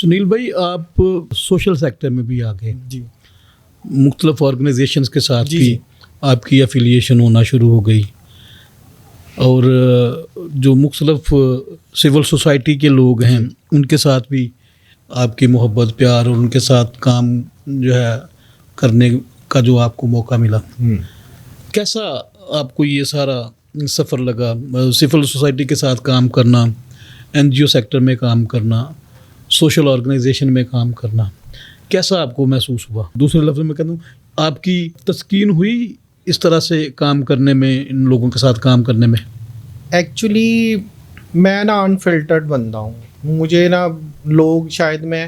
سنیل بھائی آپ social sector میں بھی آ گئے جی, مختلف آرگنائزیشنز کے ساتھ جی بھی آپ کی افیلیشن ہونا شروع ہو گئی, اور جو مختلف سول سوسائٹی کے لوگ ہیں ان کے ساتھ بھی آپ کی محبت پیار اور ان کے ساتھ کام جو ہے کرنے کا جو آپ کو موقع ملا, کیسا آپ کو یہ سارا سفر لگا؟ سول سوسائٹی کے ساتھ کام کرنا, این جی او سیکٹر میں کام کرنا, سوشل آرگنائزیشن میں کام کرنا, کیسا آپ کو محسوس ہوا؟ دوسرے لفظ میں کہتا ہوں, آپ کی تسکین ہوئی اس طرح سے کام کرنے میں, ان لوگوں کے ساتھ کام کرنے میں؟ ایکچولی میں نا انفلٹرڈ بندہ ہوں. مجھے نا لوگ شاید میں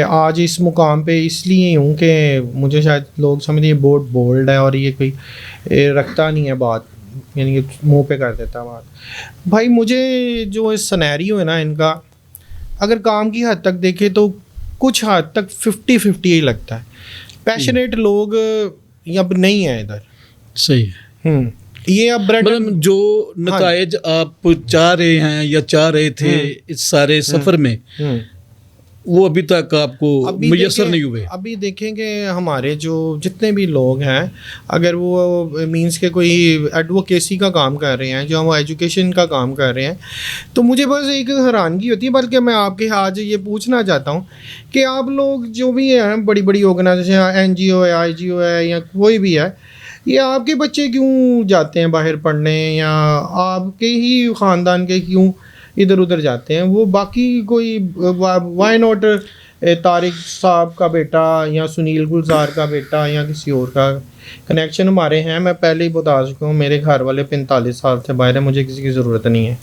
آج اس مقام پہ اس لیے ہوں کہ مجھے شاید لوگ سمجھیں یہ بہت بولڈ ہے اور یہ کوئی رکھتا نہیں ہے بات, یعنی کہ منہ پہ کر دیتا بات. بھائی مجھے جو اس سنیریو ہے نا ان کا, اگر کام کی حد تک دیکھے تو کچھ حد تک 50-50 ہی لگتا ہے. پیشنیٹ لوگ اب نہیں ہیں ادھر. صحیح ہے. یہ اب مطلب جو نتائج آپ چاہ رہے ہیں یا چاہ رہے تھے اس سارے سفر میں, وہ ابھی تک آپ کو میسر نہیں ہوئے. ابھی دیکھیں کہ ہمارے جو جتنے بھی لوگ ہیں, اگر وہ مینس کے کوئی ایڈوکیسی کا کام کر رہے ہیں, جو ہم ایجوکیشن کا کام کر رہے ہیں, تو مجھے بس ایک حیرانگی ہوتی ہے. بلکہ میں آپ کے آج یہ پوچھنا چاہتا ہوں کہ آپ لوگ جو بھی ہیں, بڑی بڑی آرگنائزیشن, این جی او ہے, آئی جی او ہے یا کوئی بھی ہے, یہ آپ کے بچے کیوں جاتے ہیں باہر پڑھنے, یا آپ کے ہی خاندان کے کیوں ادھر ادھر جاتے ہیں؟ وہ باقی کوئی وائی ناٹ طارق صاحب کا بیٹا یا سنیل گلزار کا بیٹا یا کسی اور کا کنیکشن ہمارے ہیں. میں پہلے ہی بتا چکا ہوں, میرے گھر والے 45 سال سے باہر ہیں, مجھے کسی کی ضرورت نہیں ہے.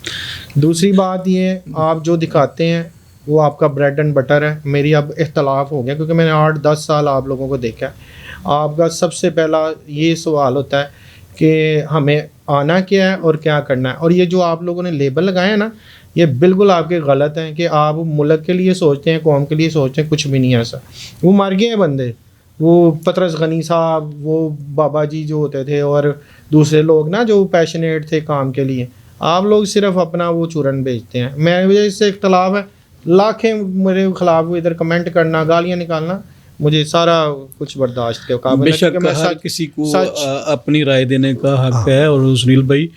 دوسری بات یہ ہے, آپ جو دکھاتے ہیں وہ آپ کا بریڈ اینڈ بٹر ہے. میری اب اختلاف ہو گیا کیونکہ میں نے 8-10 سال آپ لوگوں کو دیکھا ہے. آپ کا سب سے پہلا یہ سوال ہوتا ہے کہ ہمیں آنا کیا ہے اور کیا کرنا ہے. اور یہ جو آپ لوگوں نے لیبل لگائے ہیں نا, یہ بالکل آپ کے غلط ہیں کہ آپ ملک کے لیے سوچتے ہیں, قوم کے لیے سوچتے ہیں. کچھ بھی نہیں ہے ایسا. وہ مر گئے ہیں بندے, وہ پطرس غنی صاحب, وہ بابا جی جو ہوتے تھے, اور دوسرے لوگ نا جو پیشنیٹ تھے کام کے لیے. آپ لوگ صرف اپنا وہ چورن بیچتے ہیں. مجھے اس سے اختلاف ہے. لاکھیں میرے خلاف ادھر کمنٹ کرنا, گالیاں نکالنا, مجھے سارا کچھ برداشت کے قابل ہے. بے شک ہر کسی کو اپنی رائے دینے کا حق ہے. اور سنیل بھائی,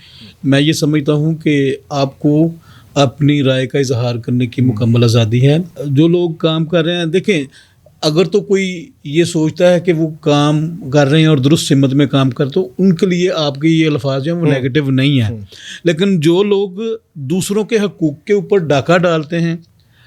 میں یہ سمجھتا ہوں کہ آپ کو اپنی رائے کا اظہار کرنے کی مکمل آزادی ہے. جو لوگ کام کر رہے ہیں, دیکھیں اگر تو کوئی یہ سوچتا ہے کہ وہ کام کر رہے ہیں اور درست سمت میں کام کر, تو ان کے لیے آپ کے یہ الفاظ جو ہیں وہ نیگیٹو نہیں ہیں. لیکن جو لوگ دوسروں کے حقوق کے اوپر ڈاکہ ڈالتے ہیں,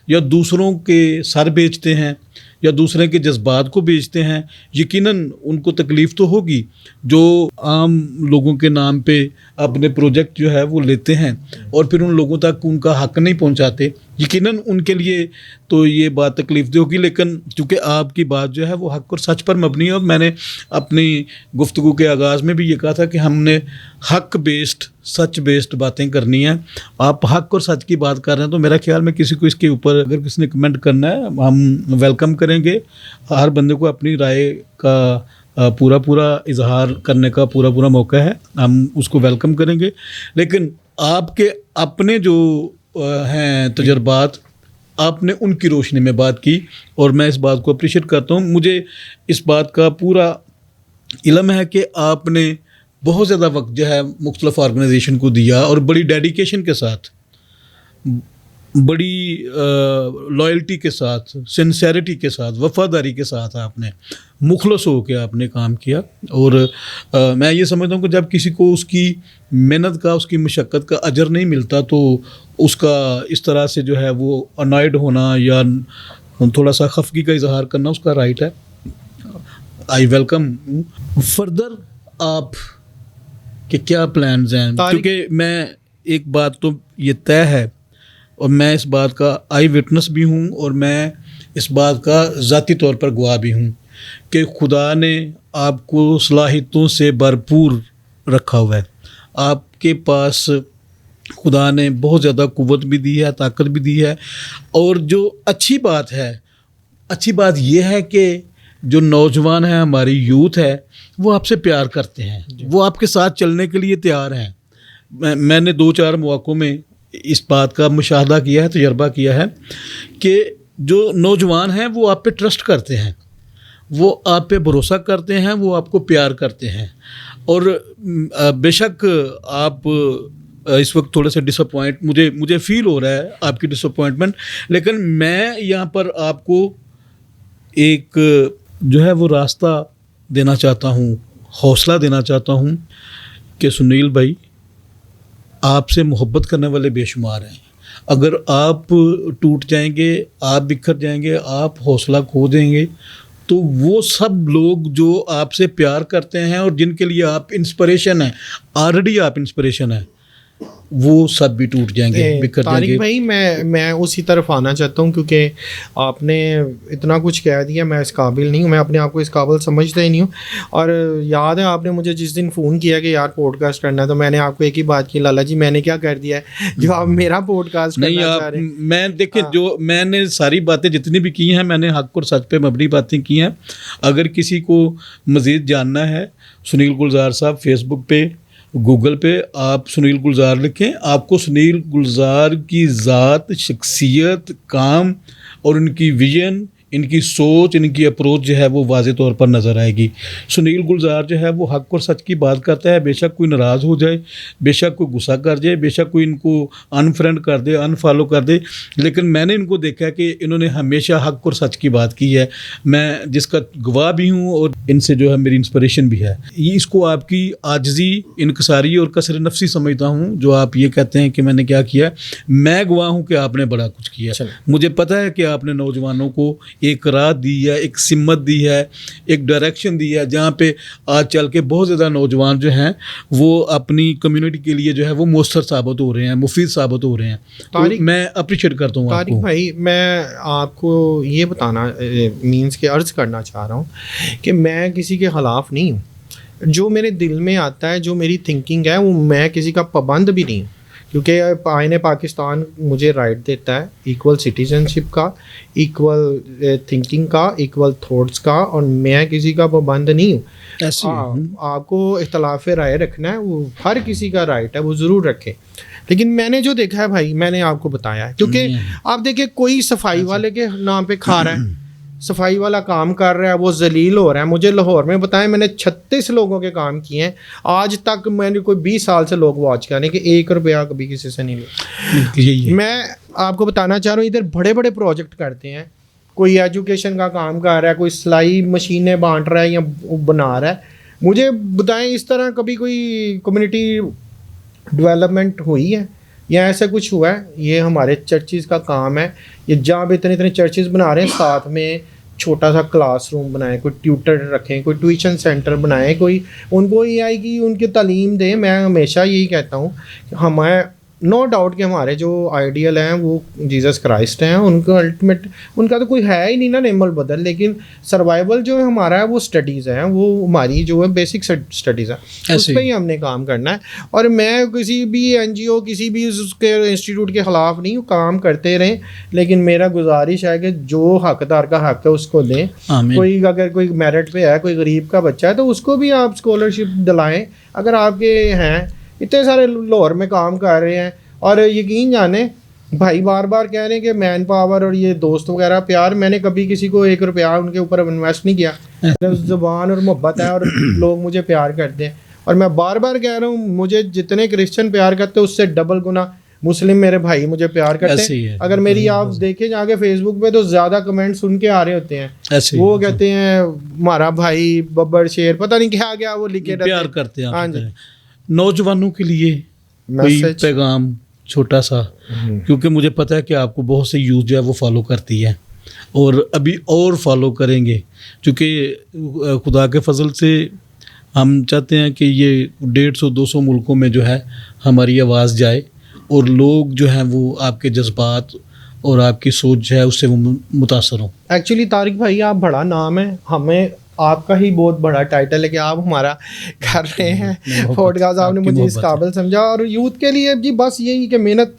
یا دوسروں کے سر بیچتے ہیں, یا دوسرے کے جذبات کو بیچتے ہیں, یقیناً ان کو تکلیف تو ہوگی. جو عام لوگوں کے نام پہ اپنے پروجیکٹ جو ہے وہ لیتے ہیں اور پھر ان لوگوں تک ان کا حق نہیں پہنچاتے, یقیناً ان کے لیے تو یہ بات تکلیف دہ ہوگی. لیکن چونکہ آپ کی بات جو ہے وہ حق اور سچ پر مبنی ہے, اور میں نے اپنی گفتگو کے آغاز میں بھی یہ کہا تھا کہ ہم نے حق بیسڈ, سچ بیسڈ باتیں کرنی ہیں. آپ حق اور سچ کی بات کر رہے ہیں, تو میرا خیال میں کسی کو اس کے اوپر اگر کسی نے کمنٹ کرنا ہے ہم ویلکم کریں گے. ہر بندے کو اپنی رائے کا پورا اظہار کرنے کا پورا موقع ہے, ہم اس کو ویلکم کریں گے. لیکن آپ کے اپنے جو ہیں تجربات, آپ نے ان کی روشنی میں بات کی, اور میں اس بات کو اپریشیٹ کرتا ہوں. مجھے اس بات کا پورا علم ہے کہ آپ نے بہت زیادہ وقت جو ہے مختلف آرگنائزیشن کو دیا, اور بڑی ڈیڈیکیشن کے ساتھ, بڑی لائلٹی کے ساتھ, سنسیریٹی کے ساتھ, وفاداری کے ساتھ آپ نے مخلص ہو کے آپ نے کام کیا. اور میں یہ سمجھتا ہوں کہ جب کسی کو اس کی محنت کا, اس کی مشقت کا اجر نہیں ملتا, تو اس کا اس طرح سے جو ہے وہ انوائڈ ہونا یا تھوڑا سا خفگی کا اظہار کرنا اس کا رائٹ ہے. I welcome. فردر آپ کے کیا پلانز ہیں؟ کیونکہ میں ایک بات تو یہ طے ہے, اور میں اس بات کا آئی وٹنس بھی ہوں, اور میں اس بات کا ذاتی طور پر گواہ بھی ہوں کہ خدا نے آپ کو صلاحیتوں سے بھرپور رکھا ہوا ہے. آپ کے پاس خدا نے بہت زیادہ قوت بھی دی ہے, طاقت بھی دی ہے. اور جو اچھی بات یہ ہے کہ جو نوجوان ہیں, ہماری یوتھ ہے, وہ آپ سے پیار کرتے ہیں, وہ آپ کے ساتھ چلنے کے لیے تیار ہیں. میں نے 2-4 مواقعوں میں اس بات کا مشاہدہ کیا ہے, تجربہ کیا ہے کہ جو نوجوان ہیں وہ آپ پہ ٹرسٹ کرتے ہیں, وہ آپ پہ بھروسہ کرتے ہیں, وہ آپ کو پیار کرتے ہیں. اور بے شک آپ اس وقت تھوڑے سے مجھے فیل ہو رہا ہے آپ کی ڈس اپوائنٹمنٹ, لیکن میں یہاں پر آپ کو ایک جو ہے وہ راستہ دینا چاہتا ہوں, حوصلہ دینا چاہتا ہوں کہ سنیل بھائی, آپ سے محبت کرنے والے بے شمار ہیں. اگر آپ ٹوٹ جائیں گے, آپ بکھر جائیں گے, آپ حوصلہ کھو دیں گے, تو وہ سب لوگ جو آپ سے پیار کرتے ہیں اور جن کے لیے آپ انسپریشن ہیں, آلریڈی آپ انسپریشن ہیں, وہ سب بھی ٹوٹ جائیں گے, بکھر جائیں گے. طارق بھائی میں اسی طرف آنا چاہتا ہوں, کیونکہ آپ نے اتنا کچھ کہہ دیا, میں اس قابل نہیں ہوں, میں اپنے آپ کو اس قابل سمجھتا ہی نہیں ہوں. اور یاد ہے آپ نے مجھے جس دن فون کیا کہ یار پوڈ کاسٹ کرنا ہے, تو میں نے آپ کو ایک ہی بات کی, لالا جی میں نے کیا کر دیا ہے جو آپ میرا پوڈ کاسٹ کرنا چاہ رہے ہیں. میں دیکھیں, جو میں نے ساری باتیں جتنی بھی کی ہیں, میں نے حق اور سچ پہ مبنی باتیں کی ہیں. اگر کسی کو مزید جاننا ہے, سنیل گلزار صاحب فیس بک پہ, گوگل پہ آپ سنیل گلزار لکھیں, آپ کو سنیل گلزار کی ذات, شخصیت, کام اور ان کی ویژن, ان کی سوچ, ان کی اپروچ جو ہے وہ واضح طور پر نظر آئے گی. سنیل گلزار جو ہے وہ حق اور سچ کی بات کرتا ہے. بے شک کوئی ناراض ہو جائے, بے شک کوئی غصہ کر جائے, بے شک کوئی ان کو انفرینڈ کر دے, انفالو کر دے, لیکن میں نے ان کو دیکھا کہ انہوں نے ہمیشہ حق اور سچ کی بات کی ہے. میں جس کا گواہ بھی ہوں اور ان سے جو ہے میری انسپریشن بھی ہے. اس کو آپ کی عاجزی, انکساری اور کثر نفسی سمجھتا ہوں جو آپ یہ کہتے ہیں کہ میں نے کیا کیا. میں گواہ ہوں کہ آپ نے بڑا کچھ کیا. مجھے پتہ ہے کہ آپ نے نوجوانوں کو ایک راہ دی ہے, ایک سمت دی ہے, ایک ڈائریکشن دی ہے, جہاں پہ آج چل کے بہت زیادہ نوجوان جو ہیں وہ اپنی کمیونٹی کے لیے جو ہے وہ مؤثر ثابت ہو رہے ہیں, مفید ثابت ہو رہے ہیں. تو میں اپریشیٹ کرتا ہوں آپ کو. طارق بھائی میں آپ کو یہ بتانا مینس کہ عرض کرنا چاہ رہا ہوں کہ میں کسی کے خلاف نہیں ہوں. جو میرے دل میں آتا ہے, جو میری تھنکنگ ہے, وہ میں کسی کا پابند بھی نہیں ہوں, کیونکہ آئین پاکستان مجھے رائٹ دیتا ہے ایکول سٹیزنشپ کا, ایکول تھنکنگ کا, ایکول تھاٹس کا, اور میں کسی کا پابند نہیں ہوں. آپ کو اختلاف رائے رکھنا ہے, وہ ہر کسی کا رائٹ ہے, وہ ضرور رکھے. لیکن میں نے جو دیکھا ہے بھائی, میں نے آپ کو بتایا ہے, کیونکہ آپ دیکھیں کوئی صفائی والے کے نام پہ کھا رہا ہے, صفائی والا کام کر رہا ہے, وہ ذلیل ہو رہا ہے. مجھے لاہور میں بتائیں, میں نے 36 لوگوں کے کام کیے ہیں, آج تک میں نے کوئی 20 سال سے لوگ واچ کرنے کہ 1 روپیہ کبھی کسی سے نہیں لیا. میں آپ کو بتانا چاہ رہا ہوں, ادھر بڑے بڑے پروجیکٹ کرتے ہیں, کوئی ایجوکیشن کا کام کر رہا ہے, کوئی سلائی مشینیں بانٹ رہا ہے یا بنا رہا ہے. مجھے بتائیں اس طرح کبھی کوئی کمیونٹی ڈیولپمنٹ ہوئی ہے یا ایسا کچھ ہوا ہے؟ یہ ہمارے چرچز کا کام ہے. یہ جہاں پہ اتنے چرچز بنا رہے ہیں, ساتھ میں چھوٹا سا کلاس روم بنائیں, کوئی ٹیوٹر رکھیں, کوئی ٹیوشن سینٹر بنائیں, کوئی ان کو یہ آئے کہ ان کی تعلیم دیں. میں ہمیشہ یہی کہتا ہوں کہ ہمیں نو ڈاؤٹ کہ ہمارے جو آئیڈیل ہیں وہ جیزس کرائسٹ ہیں, ان کو الٹیمیٹ ان کا تو کوئی ہے ہی نہیں نا نعم البدل, لیکن سروائیول جو ہمارا ہے وہ اسٹڈیز ہیں, وہ ہماری جو ہے بیسک اسٹڈیز ہیں, اس پہ ہی ہم نے کام کرنا ہے. اور میں کسی بھی این جی او, کسی بھی اس کے انسٹیٹیوٹ کے خلاف نہیں ہوں, کام کرتے رہیں, لیکن میرا گزارش ہے کہ جو حقدار کا حق ہے اس کو دیں. کوئی اگر کوئی میرٹ پہ ہے, کوئی غریب کا بچہ ہے, تو اس کو بھی آپ اسکالرشپ دلائیں. اگر آپ کے ہیں, اتنے سارے لاہور میں کام کر رہے ہیں, اور یقین جانیں بھائی بار بار کہہ رہے ہیں کہ مین پاور اور یہ دوست وغیرہ پیار, میں نے کبھی کسی کو 1 روپیہ ان کے اوپر انویسٹ نہیں کیا. زبان اور محبت ہے اور لوگ مجھے پیار کرتے ہیں, اور میں بار بار کہہ رہا ہوں, مجھے جتنے کرسچن پیار کرتے ہیں اس سے ڈبل گنا مسلم میرے بھائی مجھے پیار کرتے ہیں. اگر میری آپ دیکھیں جا کے فیس بک پہ, تو زیادہ کمنٹ سن کے آ رہے ہوتے ہیں, وہ کہتے ہیں ہمارا بھائی ببر شیر, پتہ نہیں کیا گیا وہ لکھے پیار کرتے ہیں. ہاں جی, نوجوانوں کے لیے کوئی پیغام چھوٹا سا, کیونکہ مجھے پتہ ہے کہ آپ کو بہت سے یوتھ جو ہے وہ فالو کرتی ہے, اور ابھی اور فالو کریں گے, کیونکہ خدا کے فضل سے ہم چاہتے ہیں کہ یہ 150-200 ملکوں میں جو ہے ہماری آواز جائے, اور لوگ جو ہیں وہ آپ کے جذبات اور آپ کی سوچ جو ہے اس سے وہ متاثر ہوں. ایکچولی طارق بھائی آپ بڑا نام ہے, ہمیں آپ کا ہی بہت بڑا ٹائٹل ہے کہ آپ ہمارا کر رہے ہیں پوڈ کاسٹ, آپ نے مجھے اس قابل سمجھا. اور یوتھ کے لیے جی بس یہی کہ محنت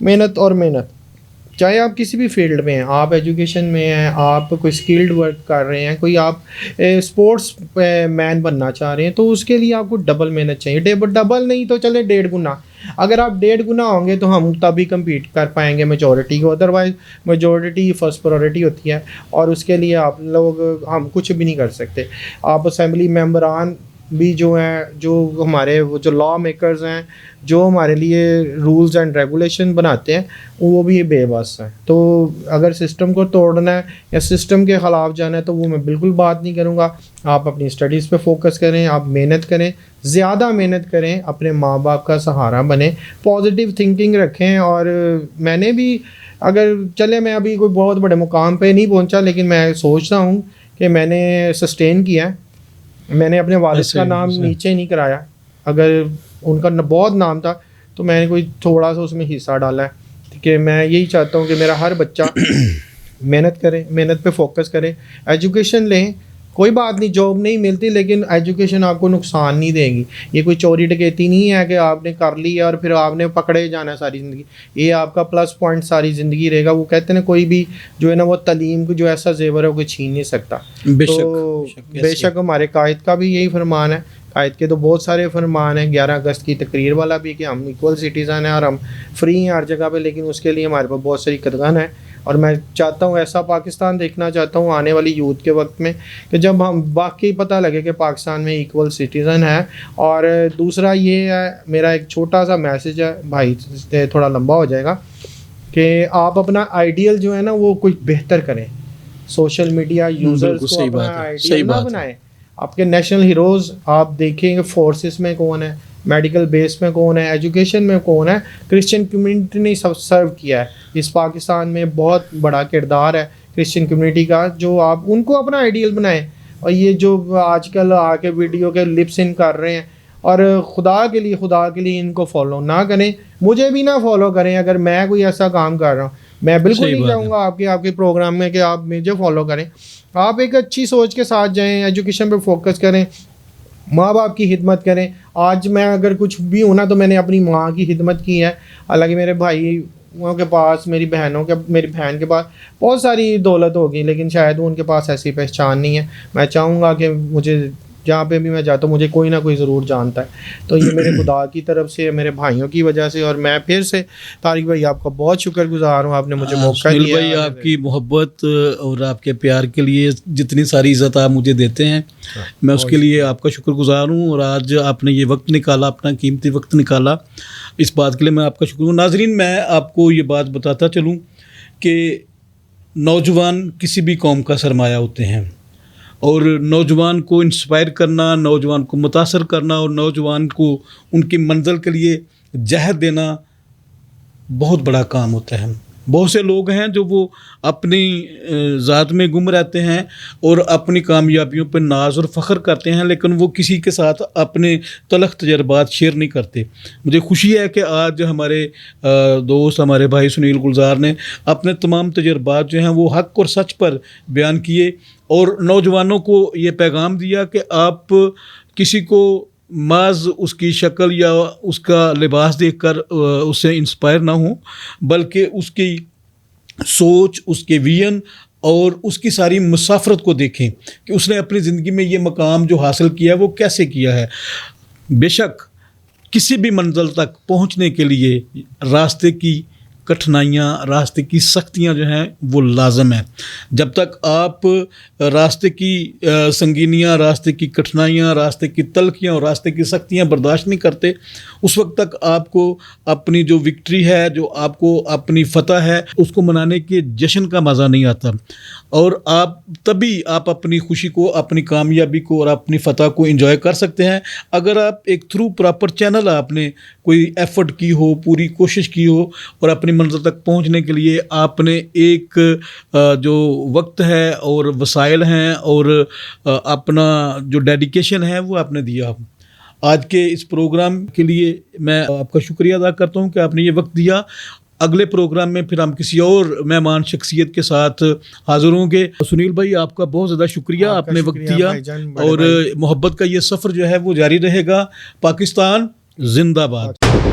محنت اور محنت, چاہے آپ کسی بھی فیلڈ میں ہیں, آپ ایجوکیشن میں ہیں, آپ کوئی اسکلڈ ورک کر رہے ہیں, کوئی آپ اسپورٹس مین بننا چاہ رہے ہیں, تو اس کے لیے آپ کو ڈبل محنت چاہیے. ڈبل نہیں تو چلے 1.5 گنا. اگر آپ 1.5 گنا ہوں گے تو ہم تبھی کمپیٹ کر پائیں گے میجورٹی کو, ادروائز میجورٹی فرسٹ پرائورٹی ہوتی ہے, اور اس کے لیے آپ لوگ ہم کچھ بھی نہیں کر سکتے. آپ اسمبلی ممبران بھی جو ہیں, جو ہمارے وہ جو لا میکرز ہیں, جو ہمارے لیے رولز اینڈ ریگولیشن بناتے ہیں, وہ بھی بے بس ہیں. تو اگر سسٹم کو توڑنا ہے یا سسٹم کے خلاف جانا ہے تو وہ میں بالکل بات نہیں کروں گا. آپ اپنی اسٹڈیز پہ فوکس کریں, آپ محنت کریں, زیادہ محنت کریں, اپنے ماں باپ کا سہارا بنیں, پازیٹیو تھنکنگ رکھیں. اور میں نے بھی, اگر چلے میں ابھی کوئی بہت بڑے مقام پہ نہیں پہنچا, لیکن میں سوچتا ہوں کہ میں نے سسٹین کیا ہے. میں نے اپنے والد کا نام نیچے نہیں کرایا. اگر ان کا بہت نام تھا تو میں نے کوئی تھوڑا سا اس میں حصہ ڈالا ہے, کہ میں یہی چاہتا ہوں کہ میرا ہر بچہ محنت کرے, محنت پہ فوکس کرے, ایجوکیشن لیں. کوئی بات نہیں, جاب نہیں ملتی, لیکن ایجوکیشن آپ کو نقصان نہیں دے گی. یہ کوئی چوری ڈکیتی نہیں ہے کہ آپ نے کر لی اور پھر آپ نے پکڑے جانا ہے ساری زندگی. یہ آپ کا پلس پوائنٹ ساری زندگی رہے گا. وہ کہتے ہیں نا, کوئی بھی جو ہے نا وہ تعلیم کو جو ایسا زیور ہے وہ کوئی چھین نہیں سکتا. تو بے شک ہمارے قائد کا بھی یہی فرمان ہے. قائد کے تو بہت سارے فرمان ہیں. 11 اگست کی تقریر والا بھی کہ ہم ایکول سٹیزن ہیں اور ہم فری ہیں ہر جگہ پہ, لیکن اس کے لیے ہمارے پاس بہت ساری قدغن ہے. اور میں چاہتا ہوں ایسا پاکستان دیکھنا چاہتا ہوں آنے والی یوتھ کے وقت میں, کہ جب ہم واقعی پتہ لگے کہ پاکستان میں ایکول سٹیزن ہے. اور دوسرا یہ ہے, میرا ایک چھوٹا سا میسیج ہے بھائی, تھوڑا لمبا ہو جائے گا, کہ آپ اپنا آئیڈیل جو ہے نا وہ کچھ بہتر کریں. سوشل میڈیا یوزرز کو اپنا آئیڈیل نہ بنائیں. آپ کے نیشنل ہیروز آپ دیکھیں گے فورسز میں کون ہے, میڈیکل بیس میں کون ہے, ایجوکیشن میں کون ہے. کرسچن کمیونٹی نے سرو کیا ہے اس پاکستان میں, بہت بڑا کردار ہے کرسچن کمیونٹی کا, جو آپ ان کو اپنا آئیڈیل بنائیں. اور یہ جو آج کل آ کے ویڈیو کے لپس ان کر رہے ہیں, اور خدا کے لیے ان کو فالو نہ کریں, مجھے بھی نہ فالو کریں. اگر میں کوئی ایسا کام کر رہا ہوں, میں بالکل نہیں چاہوں گا آپ کے پروگرام میں کہ آپ مجھے فالو کریں. آپ ایک اچھی سوچ کے ساتھ جائیں, ایجوکیشن پہ فوکس کریں, ماں باپ کی خدمت کریں. آج میں اگر کچھ بھی ہوں نا تو میں نے اپنی ماں کی خدمت کی ہے. حالانکہ میرے بھائیوں کے پاس, میری بہن کے پاس بہت ساری دولت ہوگی, لیکن شاید ان کے پاس ایسی پہچان نہیں ہے. میں چاہوں گا کہ مجھے جہاں پہ بھی میں جاتا ہوں مجھے کوئی نہ کوئی ضرور جانتا ہے. تو یہ میرے خدا کی طرف سے, میرے بھائیوں کی وجہ سے. اور میں پھر سے طارق بھائی آپ کا بہت شکر گزار ہوں, آپ نے مجھے موقع دیا. بھائی آپ کی محبت اور آپ کے پیار کے لیے جتنی ساری عزت آپ مجھے دیتے ہیں, میں اس کے لیے آپ کا شکر گزار ہوں. اور آج آپ نے یہ وقت نکالا, اپنا قیمتی وقت نکالا, اس بات کے لیے میں آپ کا شکر ہوں. ناظرین, میں آپ کو یہ بات بتاتا چلوں کہ نوجوان کسی بھی قوم کا سرمایہ ہوتے ہیں, اور نوجوان کو انسپائر کرنا, نوجوان کو متاثر کرنا, اور نوجوان کو ان کی منزل کے لیے جہد دینا بہت بڑا کام ہوتا ہے. بہت سے لوگ ہیں جو وہ اپنی ذات میں گم رہتے ہیں اور اپنی کامیابیوں پہ ناز اور فخر کرتے ہیں, لیکن وہ کسی کے ساتھ اپنے تلخ تجربات شیئر نہیں کرتے. مجھے خوشی ہے کہ آج ہمارے دوست, ہمارے بھائی سنیل گلزار نے اپنے تمام تجربات جو ہیں وہ حق اور سچ پر بیان کیے, اور نوجوانوں کو یہ پیغام دیا کہ آپ کسی کو محض اس کی شکل یا اس کا لباس دیکھ کر اس سے انسپائر نہ ہوں, بلکہ اس کی سوچ, اس کے ویژن اور اس کی ساری مسافرت کو دیکھیں کہ اس نے اپنی زندگی میں یہ مقام جو حاصل کیا ہے وہ کیسے کیا ہے. بے شک کسی بھی منزل تک پہنچنے کے لیے راستے کی کٹھنائیاں, راستے کی سختیاں جو ہیں وہ لازم ہیں. جب تک آپ راستے کی سنگینیاں, راستے کی کٹھنائیاں, راستے کی تلخیاں اور راستے کی سختیاں برداشت نہیں کرتے, اس وقت تک آپ کو اپنی جو وکٹری ہے, جو آپ کو اپنی فتح ہے, اس کو منانے کے جشن کا مزہ نہیں آتا. اور تبھی آپ اپنی خوشی کو, اپنی کامیابی کو اور اپنی فتح کو انجوائے کر سکتے ہیں اگر آپ ایک تھرو پراپر چینل آپ نے کوئی ایفرٹ کی ہو, پوری کوشش کی ہو, اور اپنی منزل تک پہنچنے کے لیے آپ نے ایک جو وقت ہے اور وسائل ہیں اور اپنا جو ڈیڈیکیشن ہے وہ آپ نے دیا. آج کے اس پروگرام کے لیے میں آپ کا شکریہ ادا کرتا ہوں کہ آپ نے یہ وقت دیا. اگلے پروگرام میں پھر ہم کسی اور مہمان شخصیت کے ساتھ حاضر ہوں گے. سنیل بھائی آپ کا بہت زیادہ شکریہ, آپ نے وقت دیا, اور محبت کا یہ سفر جو ہے وہ جاری رہے گا. پاکستان زندہ باد.